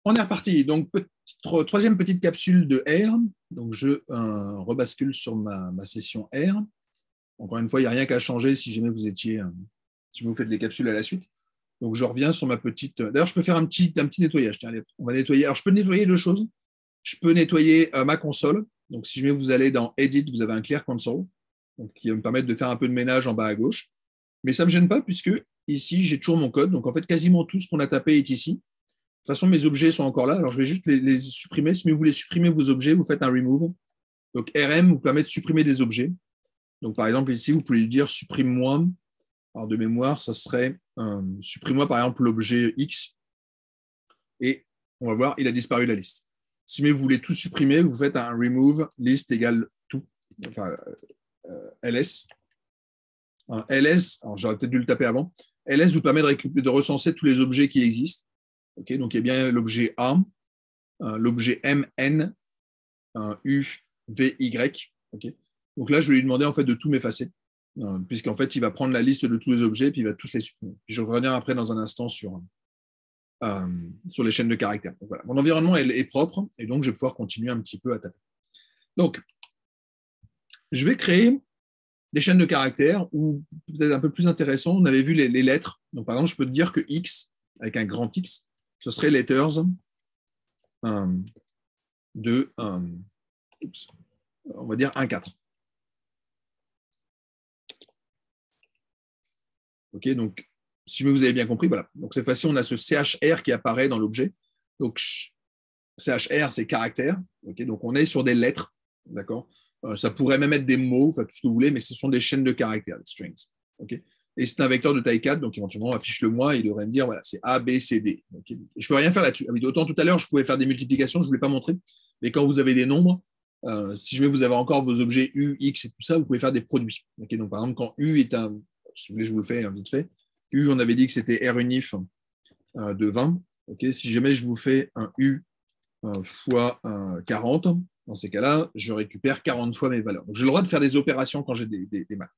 On est reparti. Donc, troisième petite capsule de R. Donc, je rebascule sur ma session R. Encore une fois, il n'y a rien qu'à changer si jamais si vous faites les capsules à la suite. Donc, je reviens sur ma petite. D'ailleurs, je peux faire un petit nettoyage. Tiens, allez, on va nettoyer. Alors, je peux nettoyer deux choses. Je peux nettoyer ma console. Donc, si jamais vous allez dans Edit, vous avez un Clear Console, donc, qui va me permettre de faire un peu de ménage en bas à gauche. Mais ça ne me gêne pas puisque ici, j'ai toujours mon code. Donc, en fait, quasiment tout ce qu'on a tapé est ici. De toute façon, mes objets sont encore là. Alors, je vais juste les supprimer. Si vous voulez supprimer vos objets, vous faites un remove. Donc, RM vous permet de supprimer des objets. Donc, par exemple, ici, vous pouvez lui dire supprime-moi. Alors, de mémoire, ça serait supprime-moi, par exemple, l'objet X. Et on va voir, il a disparu de la liste. Si vous voulez tout supprimer, vous faites un remove list égale tout. Enfin, ls. Un ls, alors j'aurais peut-être dû le taper avant. Ls vous permet de recenser tous les objets qui existent. Okay, donc, il y a bien l'objet A, l'objet MN, U, V, Y. Okay. Donc là, je vais lui demander en fait de tout m'effacer, puisqu'en fait, il va prendre la liste de tous les objets et puis il va tous les supprimer. Puis je reviens après dans un instant sur les chaînes de caractères. Donc, voilà. Mon environnement est propre et donc je vais pouvoir continuer un petit peu à taper. Donc, je vais créer des chaînes de caractères ou peut-être un peu plus intéressant, on avait vu les lettres. Donc, par exemple, je peux te dire que X, avec un grand X, ce serait letters de, on va dire 1,4. OK, donc, si vous avez bien compris, voilà. Donc, cette fois-ci, on a ce CHR qui apparaît dans l'objet. Donc, CHR, c'est caractère. OK, donc, on est sur des lettres. D'accord. Ça pourrait même être des mots, enfin, tout ce que vous voulez, mais ce sont des chaînes de caractères, des strings. OK. Et c'est un vecteur de taille 4, donc éventuellement, affiche-le moi, il devrait me dire, voilà, c'est A, B, C, D. Okay. Et je ne peux rien faire là-dessus. Autant tout à l'heure, je pouvais faire des multiplications, je ne voulais pas montrer. Mais quand vous avez des nombres, si jamais vous avez encore vos objets U, X et tout ça, vous pouvez faire des produits. Okay. Donc, par exemple, quand U est un, si vous voulez, je vous le fais vite fait. U, on avait dit que c'était R unif de 20. Okay. Si jamais je vous fais un U fois 40, dans ces cas-là, je récupère 40 fois mes valeurs. Donc, j'ai le droit de faire des opérations quand j'ai des maths.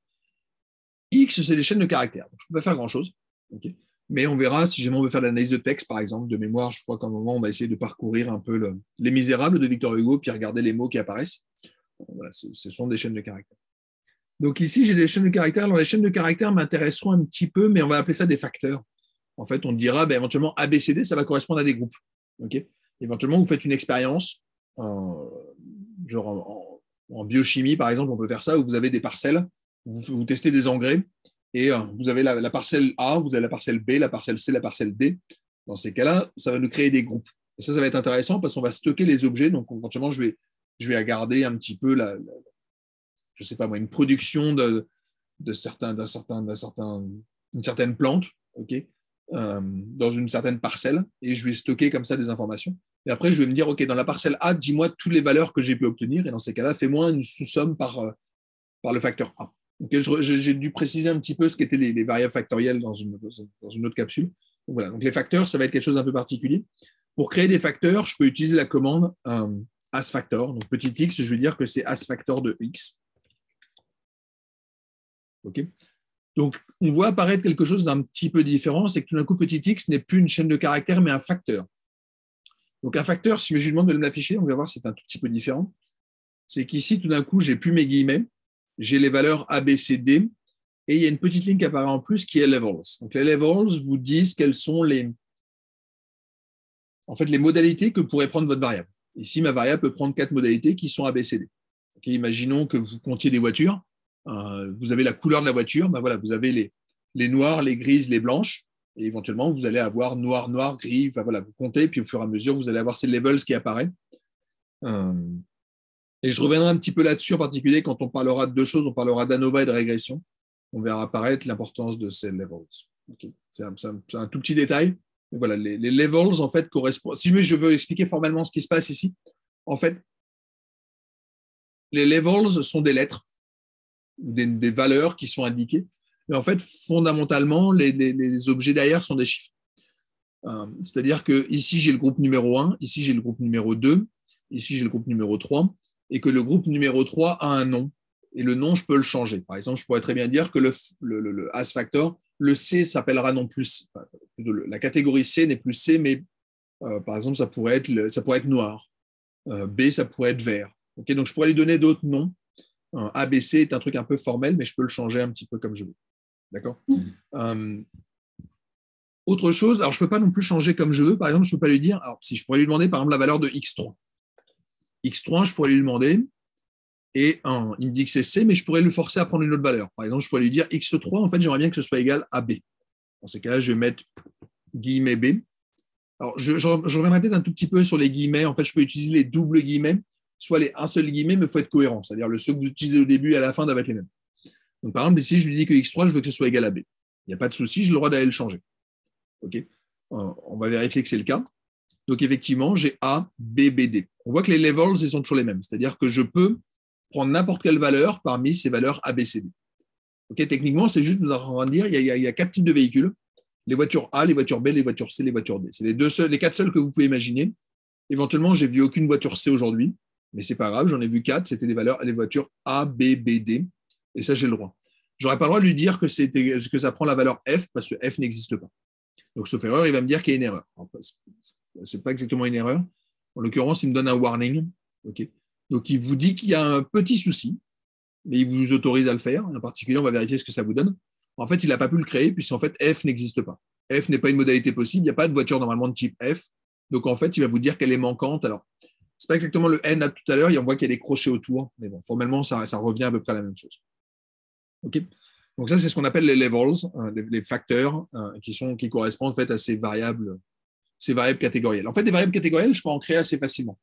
X, c'est des chaînes de caractères. Donc, je ne peux pas faire grand-chose. Okay. Mais on verra si jamais on veut faire l'analyse de texte, par exemple, de mémoire. Je crois qu'à un moment, on va essayer de parcourir un peu Les Misérables de Victor Hugo, puis regarder les mots qui apparaissent. Voilà, ce sont des chaînes de caractères. Donc ici, j'ai des chaînes de caractères. Alors, les chaînes de caractères m'intéresseront un petit peu, mais on va appeler ça des facteurs. En fait, on dira éventuellement ABCD, ça va correspondre à des groupes. Okay. Éventuellement, vous faites une expérience, genre en biochimie, par exemple, on peut faire ça, où vous avez des parcelles, vous testez des engrais, et vous avez la parcelle A, vous avez la parcelle B, la parcelle C, la parcelle D. Dans ces cas-là, ça va nous créer des groupes. Et ça va être intéressant parce qu'on va stocker les objets. Donc, éventuellement, je vais garder un petit peu je sais pas moi, une production d'une certaine plante, okay, dans une certaine parcelle, et je vais stocker comme ça des informations. Et après, je vais me dire, OK, dans la parcelle A, dis-moi toutes les valeurs que j'ai pu obtenir, et dans ces cas-là, fais-moi une sous-somme par le facteur A. Okay, j'ai dû préciser un petit peu ce qu'étaient les variables factorielles dans une autre capsule. Donc, voilà. Donc, les facteurs, ça va être quelque chose d'un peu particulier. Pour créer des facteurs, je peux utiliser la commande asFactor. Donc, petit x, je vais dire que c'est asFactor de x. OK. Donc, on voit apparaître quelque chose d'un petit peu différent, c'est que tout d'un coup, petit x n'est plus une chaîne de caractères, mais un facteur. Donc, un facteur, si je lui demande de me l'afficher, on va voir, c'est un tout petit peu différent. C'est qu'ici, tout d'un coup, j'ai plus mes guillemets, j'ai les valeurs A, B, C, D, et il y a une petite ligne qui apparaît en plus qui est levels. Donc, les levels vous disent quelles sont les modalités que pourrait prendre votre variable. Ici, ma variable peut prendre 4 modalités qui sont A, B, C, D. Okay, imaginons que vous comptiez des voitures. Vous avez la couleur de la voiture. Voilà, vous avez les noires, les grises, les blanches. Et éventuellement, vous allez avoir noir, noir, gris. Voilà, vous comptez. Puis au fur et à mesure, vous allez avoir ces levels qui apparaissent. Et je reviendrai un petit peu là-dessus, en particulier quand on parlera de deux choses. On parlera d'ANOVA et de régression. On verra apparaître l'importance de ces levels. Okay. C'est un tout petit détail. Mais voilà, les levels, en fait, correspondent. Si je veux expliquer formellement ce qui se passe ici, en fait, les levels sont des lettres, des valeurs qui sont indiquées. Mais en fait, fondamentalement, les objets derrière sont des chiffres. C'est-à-dire que ici, j'ai le groupe numéro 1, ici, j'ai le groupe numéro 2, ici, j'ai le groupe numéro 3, et que le groupe numéro 3 a un nom. Et le nom, je peux le changer. Par exemple, je pourrais très bien dire que le asFactor, le C s'appellera non plus, la catégorie C n'est plus C, mais Par exemple, ça pourrait être noir. B, ça pourrait être vert. Okay, donc, je pourrais lui donner d'autres noms. ABC est un truc un peu formel, mais je peux le changer un petit peu comme je veux. D'accord. Autre chose, alors je ne peux pas non plus changer comme je veux. Par exemple, je ne peux pas lui dire, alors si je pourrais lui demander par exemple la valeur de x3. x3, je pourrais lui demander, et il me dit que c'est C, mais je pourrais le forcer à prendre une autre valeur. Par exemple, je pourrais lui dire x3, en fait, j'aimerais bien que ce soit égal à B. Dans ces cas-là, je vais mettre guillemets B. Alors, je reviendrai peut-être un tout petit peu sur les guillemets. En fait, je peux utiliser les doubles guillemets, soit un seul guillemet, mais il faut être cohérent. C'est-à-dire ceux que vous utilisez au début et à la fin doivent être les mêmes. Donc, par exemple, ici, je lui dis que x3, je veux que ce soit égal à B. Il n'y a pas de souci, j'ai le droit d'aller le changer. Okay. On va vérifier que c'est le cas. Donc, effectivement, j'ai A, B, B, D. On voit que les levels, ils sont toujours les mêmes. C'est-à-dire que je peux prendre n'importe quelle valeur parmi ces valeurs A, B, C, D. Okay, techniquement, c'est juste, nous allons dire, il y a 4 types de véhicules. Les voitures A, les voitures B, les voitures C, les voitures D. C'est les 4 seuls que vous pouvez imaginer. Éventuellement, j'ai vu aucune voiture C aujourd'hui, mais c'est pas grave, j'en ai vu 4. C'était les voitures A, B, B, D. Et ça, j'ai le droit. J'aurais pas le droit de lui dire que ça prend la valeur F, parce que F n'existe pas. Donc, sauf erreur, il va me dire qu'il y a une erreur. Ce n'est pas exactement une erreur. En l'occurrence, il me donne un warning. Okay. Donc, il vous dit qu'il y a un petit souci, mais il vous autorise à le faire. En particulier, on va vérifier ce que ça vous donne. En fait, il n'a pas pu le créer, puisqu'en fait, F n'existe pas. F n'est pas une modalité possible. Il n'y a pas de voiture normalement de type F. Donc, en fait, il va vous dire qu'elle est manquante. Alors, ce n'est pas exactement le N à tout à l'heure. On voit qu'il y a des crochets autour. Mais bon, formellement, ça revient à peu près à la même chose. OK. Donc ça, c'est ce qu'on appelle les levels, les facteurs qui correspondent en fait à ces variables catégorielles. En fait, des variables catégorielles, je peux en créer assez facilement.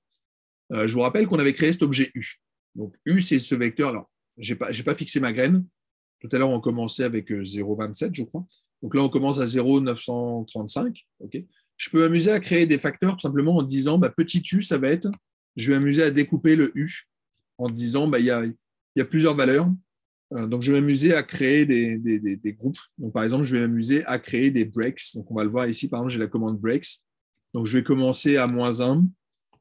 Je vous rappelle qu'on avait créé cet objet U. Donc U, c'est ce vecteur. Alors, je n'ai pas fixé ma graine. Tout à l'heure, on commençait avec 0,27, je crois. Donc là, on commence à 0,935. Okay. Je peux m'amuser à créer des facteurs tout simplement en disant, petit U, ça va être, je vais m'amuser à découper le U en disant, il y a plusieurs valeurs. Donc, je vais m'amuser à créer des groupes. Donc, par exemple, je vais m'amuser à créer des breaks. Donc, on va le voir ici. Par exemple, j'ai la commande breaks. Donc, je vais commencer à -1.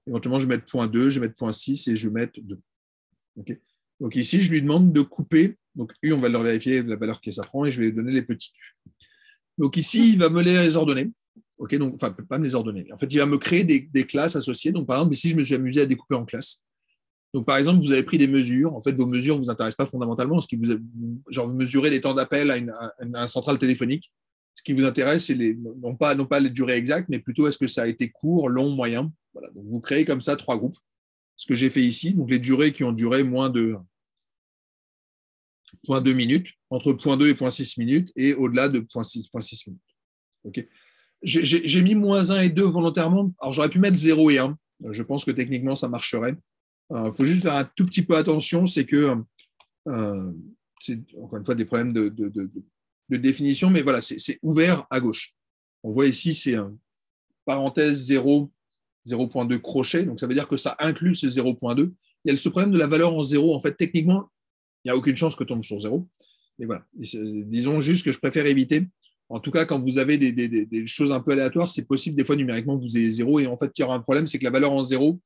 Éventuellement, je vais mettre .2, je vais mettre .6 et je vais mettre 2. Okay. Donc, ici, je lui demande de couper. Donc, U, on va leur vérifier la valeur que ça prend et je vais lui donner les petits U. Donc, ici, il va me les ordonner. Okay, donc, enfin, pas me les ordonner. En fait, il va me créer des classes associées. Donc, par exemple, ici, je me suis amusé à découper en classes. Donc, par exemple, vous avez pris des mesures. En fait, vos mesures ne vous intéressent pas fondamentalement. Vous mesurez les temps d'appel à un central téléphonique. Ce qui vous intéresse, c'est non pas les durées exactes, mais plutôt est-ce que ça a été court, long, moyen. Voilà. Donc, vous créez comme ça 3 groupes. Ce que j'ai fait ici, donc les durées qui ont duré moins de 0,2 minutes, entre 0,2 et 0,6 minutes, et au-delà de 0,6 minutes. Okay. J'ai mis -1 et 2 volontairement. Alors, j'aurais pu mettre 0 et 1. Je pense que techniquement, ça marcherait. Il faut juste faire un tout petit peu attention, c'est que c'est encore une fois des problèmes de définition, mais voilà, c'est ouvert à gauche. On voit ici, c'est parenthèse 0,2 crochet, donc ça veut dire que ça inclut ce 0,2. Il y a ce problème de la valeur en 0. En fait, techniquement, il n'y a aucune chance que tombe sur 0. Mais voilà, disons juste que je préfère éviter. En tout cas, quand vous avez des choses un peu aléatoires, c'est possible des fois numériquement que vous ayez 0. Et en fait, il y aura un problème, c'est que la valeur en 0,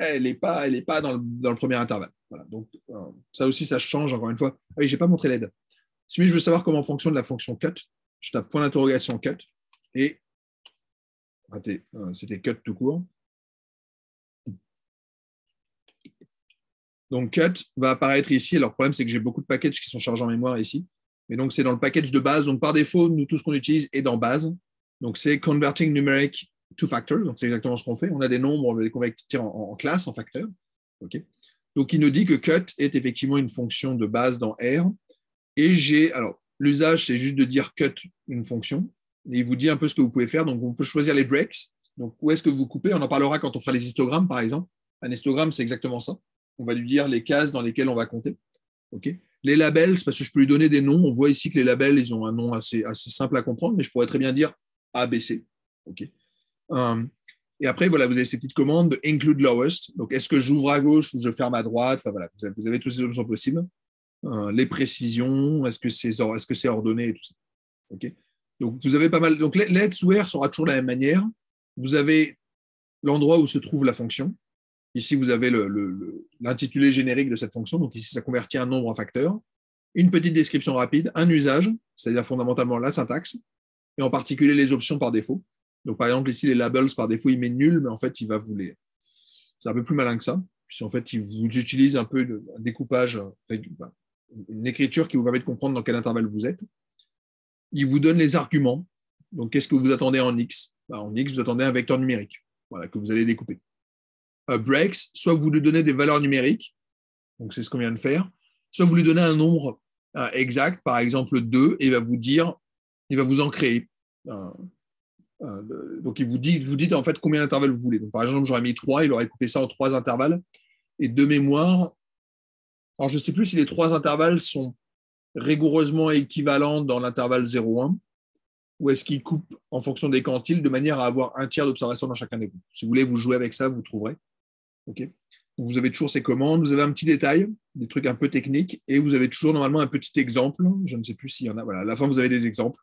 elle n'est pas dans le premier intervalle. Voilà. Donc, ça aussi, ça change, encore une fois. Ah oui, je n'ai pas montré l'aide. Si je veux savoir comment fonctionne la fonction cut, je tape point d'interrogation cut et c'était cut tout court. Donc, cut va apparaître ici. Alors, le problème, c'est que j'ai beaucoup de packages qui sont chargés en mémoire ici. Mais donc, c'est dans le package de base. Donc, par défaut, nous, tout ce qu'on utilise est dans base. Donc, c'est converting numeric to factor. Donc, c'est exactement ce qu'on fait. On a des nombres, on va les convertir en classe, en facteur. Okay. Donc, il nous dit que cut est effectivement une fonction de base dans R. Et alors, l'usage, c'est juste de dire cut une fonction. Et il vous dit un peu ce que vous pouvez faire. Donc, on peut choisir les breaks. Donc, où est-ce que vous coupez? On en parlera quand on fera les histogrammes, par exemple. Un histogramme, c'est exactement ça. On va lui dire les cases dans lesquelles on va compter. Okay. Les labels, c'est parce que je peux lui donner des noms. On voit ici que les labels, ils ont un nom assez simple à comprendre, mais je pourrais très bien dire A, B, C. Okay. Et après, voilà, vous avez ces petites commandes de include lowest. Donc, est-ce que j'ouvre à gauche ou je ferme à droite? Enfin, voilà, vous avez toutes ces options possibles. Les précisions, est-ce que c'est ordonné et tout ça. Okay. Donc, vous avez pas mal. Donc, let where sera toujours de la même manière. Vous avez l'endroit où se trouve la fonction. Ici, vous avez l'intitulé générique de cette fonction. Donc, ici, ça convertit un nombre en facteur. Une petite description rapide, un usage, c'est-à-dire fondamentalement la syntaxe, et en particulier les options par défaut. Donc, par exemple, ici, les labels, par défaut, il met nul, mais en fait, il va vous les… C'est un peu plus malin que ça. Puis, en fait, il vous utilise un peu un découpage, une écriture qui vous permet de comprendre dans quel intervalle vous êtes. Il vous donne les arguments. Donc, qu'est-ce que vous attendez en X? En X, vous attendez un vecteur numérique, voilà, que vous allez découper. Breaks, soit vous lui donnez des valeurs numériques, donc c'est ce qu'on vient de faire, soit vous lui donnez un nombre exact, par exemple 2, et il va vous dire, il va vous en créer. Donc, vous dites en fait combien d'intervalles vous voulez. Donc, par exemple, j'aurais mis 3, il aurait coupé ça en 3 intervalles. Et de mémoire, alors je ne sais plus si les 3 intervalles sont rigoureusement équivalents dans l'intervalle 0,1 ou est-ce qu'il coupe en fonction des quantiles de manière à avoir un tiers d'observation dans chacun des groupes. Si vous voulez, vous jouez avec ça, vous trouverez. Okay. Donc, vous avez toujours ces commandes, vous avez un petit détail, des trucs un peu techniques, et vous avez toujours normalement un petit exemple. Je ne sais plus s'il y en a. Voilà, à la fin, vous avez des exemples.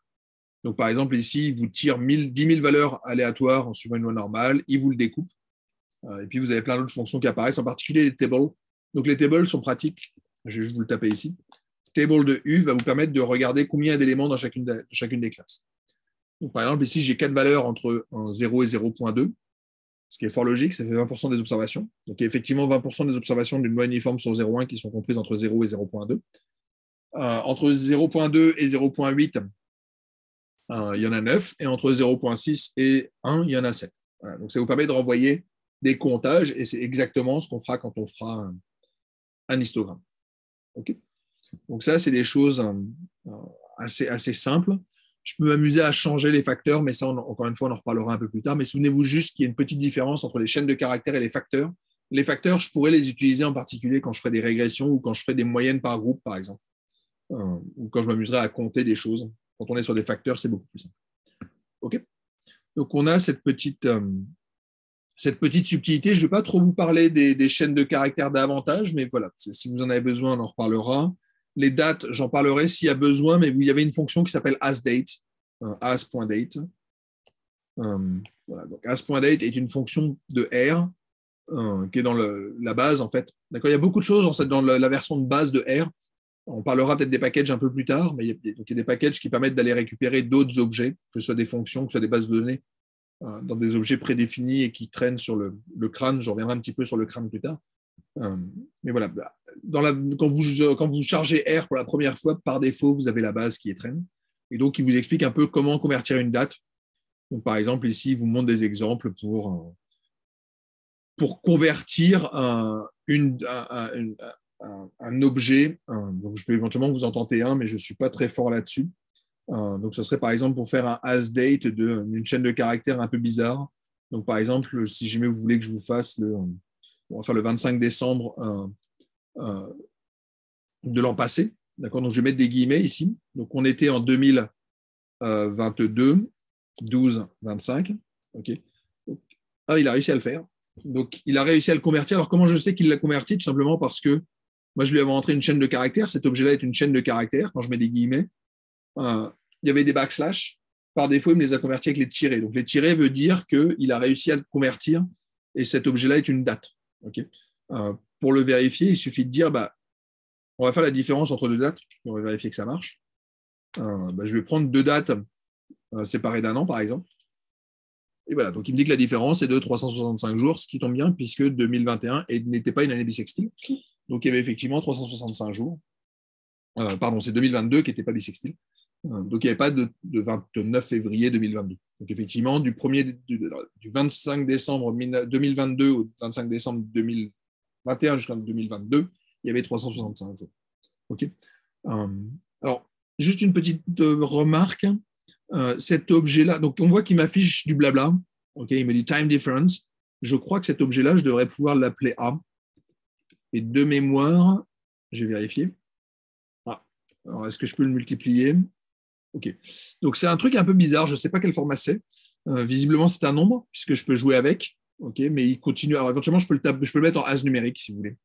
Donc, par exemple, ici, il vous tire 10 000 valeurs aléatoires en suivant une loi normale, il vous le découpe. Et puis, vous avez plein d'autres fonctions qui apparaissent, en particulier les tables. Donc, les tables sont pratiques. Je vais juste vous le taper ici. Table de U va vous permettre de regarder combien d'éléments dans chacune des classes. Donc, par exemple, ici, j'ai 4 valeurs entre 0 et 0,2, ce qui est fort logique, ça fait 20% des observations. Donc, il y a effectivement 20% des observations d'une loi uniforme sur 0,1 qui sont comprises entre 0 et 0,2. Entre 0,2 et 0,8, il y en a 9, et entre 0,6 et 1, il y en a 7. Voilà. Donc, ça vous permet de renvoyer des comptages, et c'est exactement ce qu'on fera quand on fera un histogramme. Okay. Donc, ça, c'est des choses assez simples. Je peux m'amuser à changer les facteurs, mais ça, encore une fois, on en reparlera un peu plus tard. Mais souvenez-vous juste qu'il y a une petite différence entre les chaînes de caractères et les facteurs. Les facteurs, je pourrais les utiliser en particulier quand je ferai des régressions ou quand je fais des moyennes par groupe, par exemple, ou quand je m'amuserai à compter des choses. Quand on est sur des facteurs, c'est beaucoup plus simple. OK. Donc, on a cette petite subtilité. Je ne vais pas trop vous parler des chaînes de caractères davantage, mais voilà, si vous en avez besoin, on en reparlera. Les dates, j'en parlerai s'il y a besoin, mais il y avait une fonction qui s'appelle asDate, as.date. Voilà, donc as.date est une fonction de R qui est dans la base, en fait. D'accord, il y a beaucoup de choses dans la version de base de R. On parlera peut-être des packages un peu plus tard, mais il y a des packages qui permettent d'aller récupérer d'autres objets, que ce soit des fonctions, que ce soit des bases de données, dans des objets prédéfinis et qui traînent sur le crâne. Je reviendrai un petit peu sur le crâne plus tard. Mais voilà, quand vous chargez R pour la première fois, par défaut, vous avez la base qui est traîne. Et donc, il vous explique un peu comment convertir une date. Donc, par exemple, ici, il vous montre des exemples pour convertir un objet. Donc, je peux éventuellement vous en tenter un, mais je ne suis pas très fort là-dessus. Donc, ce serait par exemple pour faire un asDate d'une chaîne de caractères un peu bizarre. Donc, par exemple, si jamais vous voulez que je vous fasse on va faire le 25 décembre de l'an passé. D'accord, donc je vais mettre des guillemets ici. Donc, on était en 2022, 12, 25. OK. Donc, il a réussi à le faire. Donc, il a réussi à le convertir. Alors, comment je sais qu'il l'a converti? Tout simplement parce que moi, je lui avais rentré une chaîne de caractères. Cet objet-là est une chaîne de caractères. Quand je mets des guillemets, il y avait des backslash. Par défaut, il me les a convertis avec les tirés. Donc, les tirés veut dire qu'il a réussi à le convertir et cet objet-là est une date. Okay. Pour le vérifier, il suffit de dire on va faire la différence entre deux dates, on va vérifier que ça marche. Je vais prendre deux dates séparées d'un an, par exemple. Et voilà, donc il me dit que la différence est de 365 jours, ce qui tombe bien, puisque 2021 n'était pas une année bissextile. Donc il y avait effectivement 365 jours. Pardon, c'est 2022 qui n'était pas bissextile. Donc il n'y avait pas de 29 février 2022. Donc effectivement, du 25 décembre 2022 au 25 décembre 2021 jusqu'en 2022, il y avait 365 jours. OK. Alors, juste une petite remarque. Cet objet-là, donc on voit qu'il m'affiche du blabla. OK, il me dit time difference. Je crois que cet objet-là, je devrais pouvoir l'appeler A. Et de mémoire, j'ai vérifié. Alors, est-ce que je peux le multiplier? OK. Donc, c'est un truc un peu bizarre. Je ne sais pas quel format c'est. Visiblement, c'est un nombre, puisque je peux jouer avec. OK, mais il continue. Alors, éventuellement, je peux le mettre en as numérique, si vous voulez.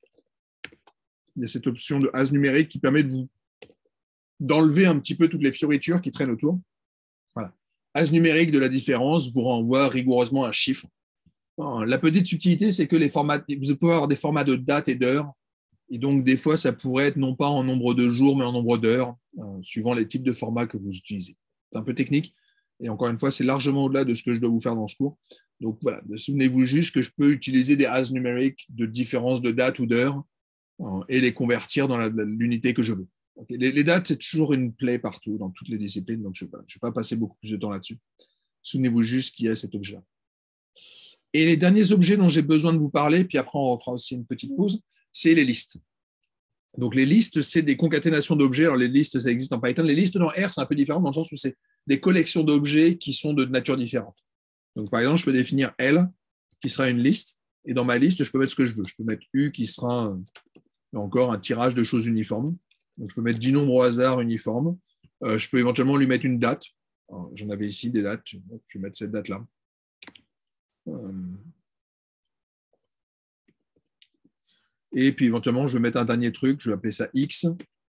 Il y a cette option de as numérique qui permet d'enlever un petit peu toutes les fioritures qui traînent autour. Voilà. As numérique de la différence vous renvoie rigoureusement un chiffre. La petite subtilité, c'est que vous pouvez avoir des formats de date et d'heure. Et donc, des fois, ça pourrait être non pas en nombre de jours, mais en nombre d'heures, suivant les types de formats que vous utilisez. C'est un peu technique. Et encore une fois, c'est largement au-delà de ce que je dois vous faire dans ce cours. Donc voilà, souvenez-vous juste que je peux utiliser des as numériques de différence de date ou d'heure et les convertir dans l'unité que je veux. Okay. Les dates, c'est toujours une plaie partout, dans toutes les disciplines, donc je ne vais pas passer beaucoup plus de temps là-dessus. Souvenez-vous juste qu'il y a cet objet-là. Et les derniers objets dont j'ai besoin de vous parler, puis après on fera aussi une petite pause, c'est les listes. Donc les listes, c'est des concaténations d'objets. Alors les listes, ça existe en Python. Les listes dans R, c'est un peu différent dans le sens où c'est des collections d'objets qui sont de nature différente. Donc par exemple, je peux définir L, qui sera une liste, et dans ma liste, je peux mettre ce que je veux. Je peux mettre U, qui sera encore un tirage de choses uniformes. Donc je peux mettre 10 nombres au hasard uniformes. Je peux éventuellement lui mettre une date. J'en avais ici des dates. Je vais mettre cette date-là. Et puis éventuellement, je vais mettre un dernier truc, je vais appeler ça X.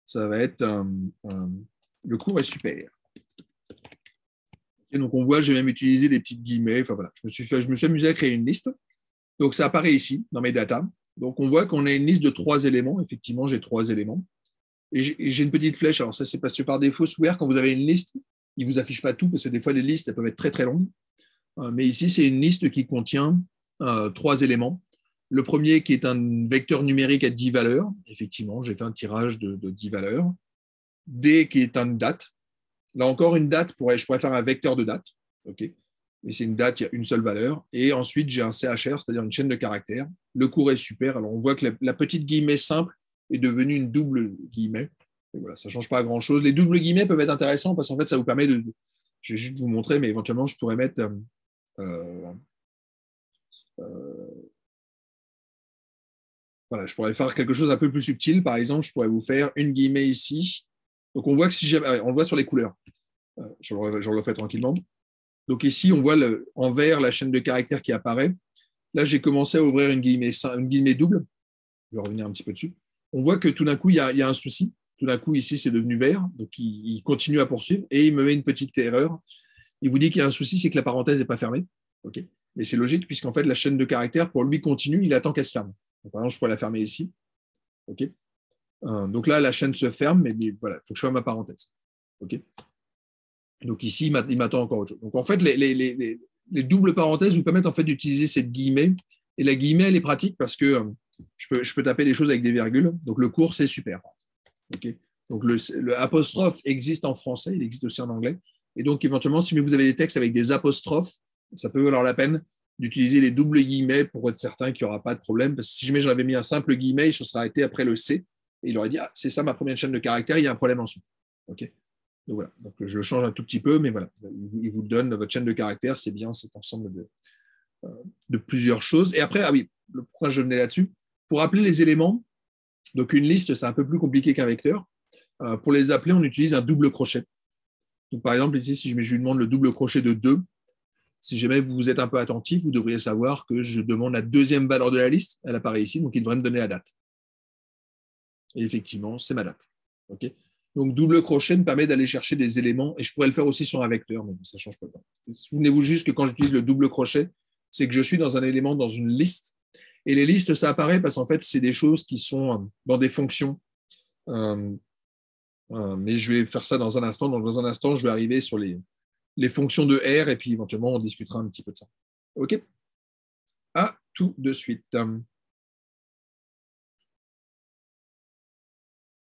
Ça va être le cours est super. Et donc on voit, j'ai même utilisé des petites guillemets. Enfin voilà, je me suis amusé à créer une liste. Donc ça apparaît ici dans mes datas. Donc on voit qu'on a une liste de 3 éléments. Effectivement, j'ai 3 éléments. Et j'ai une petite flèche. Alors ça, c'est parce que par défaut, sous R, quand vous avez une liste, il ne vous affiche pas tout parce que des fois, les listes, elles peuvent être très très longues. Mais ici, c'est une liste qui contient 3 éléments. Le premier qui est un vecteur numérique à 10 valeurs. Effectivement, j'ai fait un tirage de 10 valeurs. D qui est une date. Là encore, une date, je pourrais faire un vecteur de date. Okay. Mais c'est une date, il y a une seule valeur. Et ensuite, j'ai un CHR, c'est-à-dire une chaîne de caractères. Le cours est super. Alors, on voit que la petite guillemet simple est devenue une double guillemet. Et voilà, ça ne change pas grand-chose. Les doubles guillemets peuvent être intéressants parce qu'en fait, ça vous permet de... Je vais juste vous montrer, mais éventuellement, je pourrais mettre... voilà, je pourrais faire quelque chose un peu plus subtil. Par exemple, je pourrais vous faire une guillemet ici. Donc, on voit que si on le voit sur les couleurs. Je le refais tranquillement. Donc, ici, on voit en vert la chaîne de caractères qui apparaît. Là, j'ai commencé à ouvrir une guillemet double. Je vais revenir un petit peu dessus. On voit que tout d'un coup, il y a un souci. Tout d'un coup, ici, c'est devenu vert. Donc, il continue à poursuivre et il me met une petite erreur. Il vous dit qu'il y a un souci, c'est que la parenthèse n'est pas fermée. Okay. Mais c'est logique, puisqu'en fait, la chaîne de caractères, pour lui, continue. Il attend qu'elle se ferme. Donc, par exemple, je pourrais la fermer ici. Okay. Donc là, la chaîne se ferme, mais voilà, il faut que je ferme ma parenthèse. Okay. Donc ici, il m'attend encore autre chose. Donc en fait, les doubles parenthèses vous permettent en fait d'utiliser cette guillemet. Et la guillemet, elle est pratique parce que je peux taper les choses avec des virgules. Donc le cours, c'est super. Okay. Donc le apostrophe existe en français, il existe aussi en anglais. Et donc éventuellement, si vous avez des textes avec des apostrophes, ça peut valoir la peine d'utiliser les doubles guillemets pour être certain qu'il n'y aura pas de problème. Parce que si jamais j'avais mis un simple guillemet, il se serait arrêté après le C. Et il aurait dit, ah, c'est ça ma première chaîne de caractères, il y a un problème ensuite. Okay. Donc voilà, donc je le change un tout petit peu, mais voilà, il vous donne votre chaîne de caractères, c'est bien cet ensemble de plusieurs choses. Et après, ah oui, pourquoi je venais là-dessus, pour appeler les éléments, donc une liste, c'est un peu plus compliqué qu'un vecteur. Pour les appeler, on utilise un double crochet. Donc par exemple, ici, si je lui demande le double crochet de 2, si jamais vous êtes un peu attentif, vous devriez savoir que je demande la deuxième valeur de la liste, elle apparaît ici, donc il devrait me donner la date. Et effectivement, c'est ma date. Okay. Donc, double crochet me permet d'aller chercher des éléments, et je pourrais le faire aussi sur un vecteur, mais ça ne change pas. Souvenez-vous juste que quand j'utilise le double crochet, c'est que je suis dans un élément, dans une liste, et les listes, ça apparaît parce qu'en fait, c'est des choses qui sont dans des fonctions. Mais je vais faire ça dans un instant. Donc, dans un instant, je vais arriver sur les fonctions de R, et puis éventuellement, on discutera un petit peu de ça. OK ? À tout de suite.